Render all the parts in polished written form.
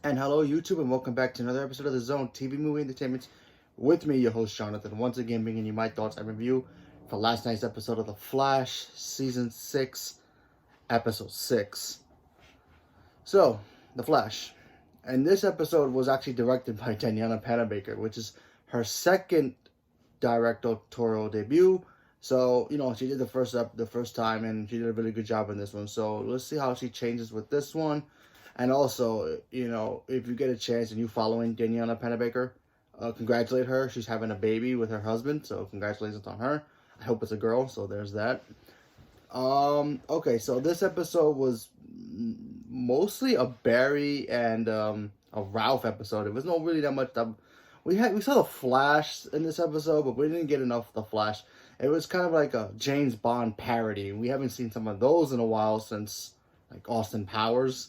And hello, YouTube, and welcome back to another episode of the Zone TV Movie Entertainment with me, your host, Jonathan. Once again, bringing you my thoughts and review for last night's episode of The Flash, Season 6, Episode 6. So, The Flash. And this episode was actually directed by Daniela Panabaker, which is her second directorial debut. So, she did the first time, and she did a really good job in this one. So, let's see how she changes with this one. And also, if you get a chance and you following Daniela Panabaker, congratulate her. She's having a baby with her husband, so congratulations on her. I hope it's a girl, so there's that. Okay, so this episode was mostly a Barry and a Ralph episode. It was not really that much. We saw the Flash in this episode, but we didn't get enough of the Flash. It was kind of like a James Bond parody. We haven't seen some of those in a while since like Austin Powers.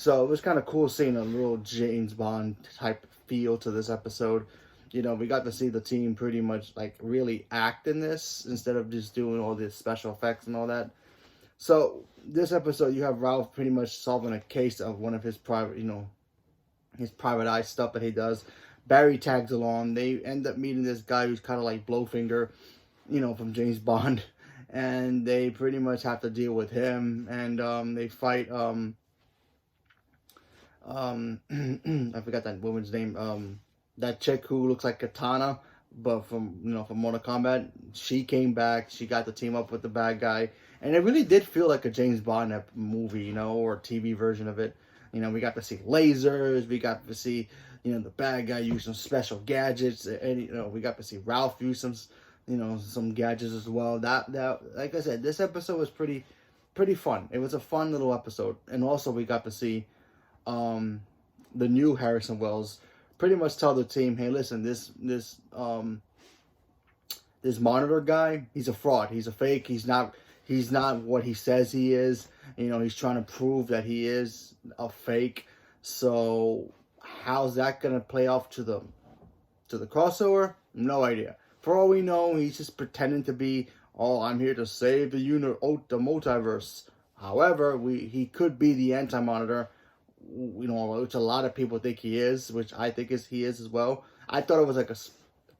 So it was kind of cool seeing a little James Bond type feel to this episode. We got to see the team pretty much like really act in this instead of just doing all this special effects and all that. So this episode, you have Ralph pretty much solving a case of one of his his private eye stuff that he does. Barry tags along. They end up meeting this guy who's kind of like Blowfinger, from James Bond, and they pretty much have to deal with him. And they fight. I forgot that woman's name. That chick who looks like Katana, but from Mortal Kombat. She came back. She got to team up with the bad guy, and it really did feel like a James Bond movie, or TV version of it. We got to see lasers. We got to see, the bad guy use some special gadgets, and we got to see Ralph use some gadgets as well. That like I said, this episode was pretty fun. It was a fun little episode, and also we got to see the new Harrison Wells pretty much tell the team, hey, listen, this monitor guy, he's a fraud. He's a fake. He's not what he says he is. He's trying to prove that he is a fake. So how's that gonna play off to the crossover? No idea. For all we know, he's just pretending to be, oh, I'm here to save the the multiverse. However, he could be the Anti-Monitor, which a lot of people think he is, which I think he is as well. I thought it was like a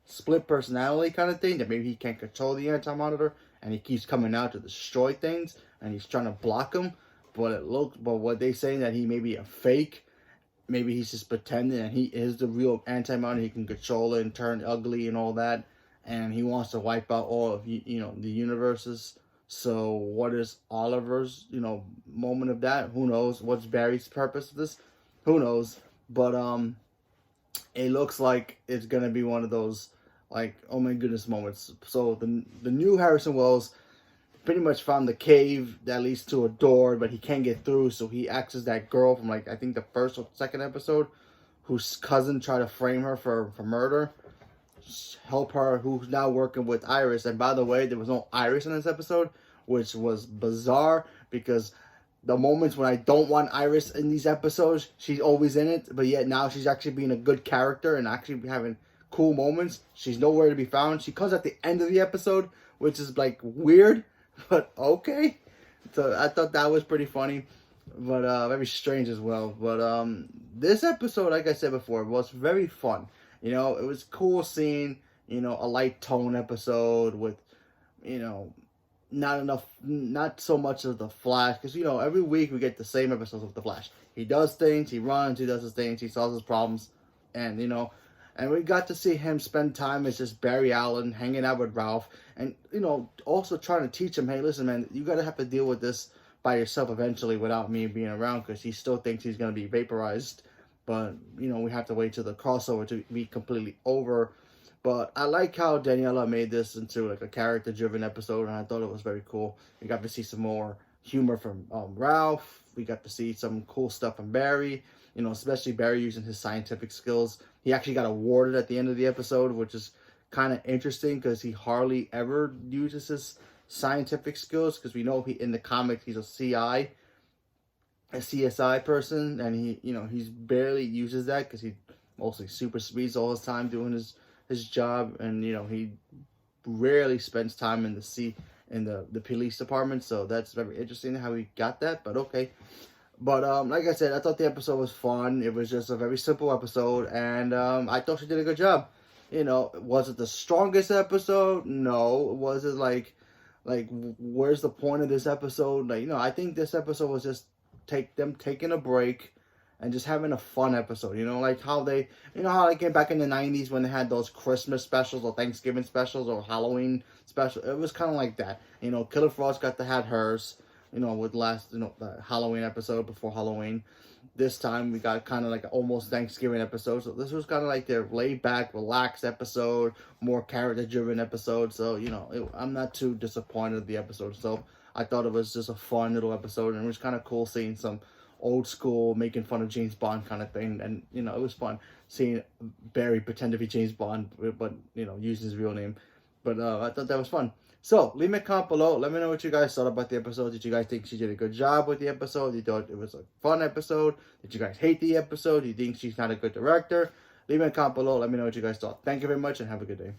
split personality kind of thing, that maybe he can't control the Anti-Monitor and he keeps coming out to destroy things and he's trying to block him. But what they saying that he may be a fake, maybe he's just pretending and he is the real Anti-Monitor. He can control it and turn ugly and all that, and he wants to wipe out all of the universes. So what is Oliver's, moment of that? Who knows? What's Barry's purpose of this? Who knows? But it looks like it's gonna be one of those like, oh my goodness moments. So the new Harrison Wells pretty much found the cave that leads to a door, but he can't get through. So he acts as that girl from like I think the first or second episode, whose cousin tried to frame her for murder. Help her, who's now working with Iris. And by the way, there was no Iris in this episode, which was bizarre, because the moments when I don't want Iris in these episodes, she's always in it, but yet now she's actually being a good character and actually having cool moments. She's nowhere to be found. She comes at the end of the episode, which is like weird, but okay. So I thought that was pretty funny, but very strange as well. But this episode, like I said before, was very fun. It was cool seeing, a light tone episode with, not so much of the Flash, because, every week we get the same episodes of the Flash. He does things, he runs, he does his things, he solves his problems, and, and we got to see him spend time as just Barry Allen, hanging out with Ralph, and, also trying to teach him, hey, listen, man, you got to have to deal with this by yourself eventually without me being around, because he still thinks he's going to be vaporized. But, we have to wait till the crossover to be completely over. But I like how Daniela made this into like a character-driven episode, and I thought it was very cool. We got to see some more humor from Ralph. We got to see some cool stuff from Barry, especially Barry using his scientific skills. He actually got awarded at the end of the episode, which is kind of interesting because he hardly ever uses his scientific skills, because we know in the comics he's a CSI person, and he's barely uses that because he mostly super speeds all his time doing his job, and he rarely spends time in the police department. So that's very interesting how he got that. But okay, But like I said, I thought the episode was fun. It was just a very simple episode, and I thought she did a good job. You know, was it the strongest episode? No. Was it like where's the point of this episode? Like, I think this episode was just taking a break and just having a fun episode. Like how how they came back in the 90s when they had those Christmas specials or Thanksgiving specials or Halloween special. It was kind of like that. Killer Frost got to have hers. With last, the Halloween episode before Halloween. This time we got kind of like almost Thanksgiving episode. So this was kind of like their laid back, relaxed episode, more character driven episode. So, I'm not too disappointed with the episode. So I thought it was just a fun little episode, and it was kind of cool seeing some old school making fun of James Bond kind of thing. And, it was fun seeing Barry pretend to be James Bond, but, using his real name. But I thought that was fun. So, leave me a comment below. Let me know what you guys thought about the episode. Did you guys think she did a good job with the episode? You thought it was a fun episode? Did you guys hate the episode? Do you think she's not a good director? Leave me a comment below. Let me know what you guys thought. Thank you very much and have a good day.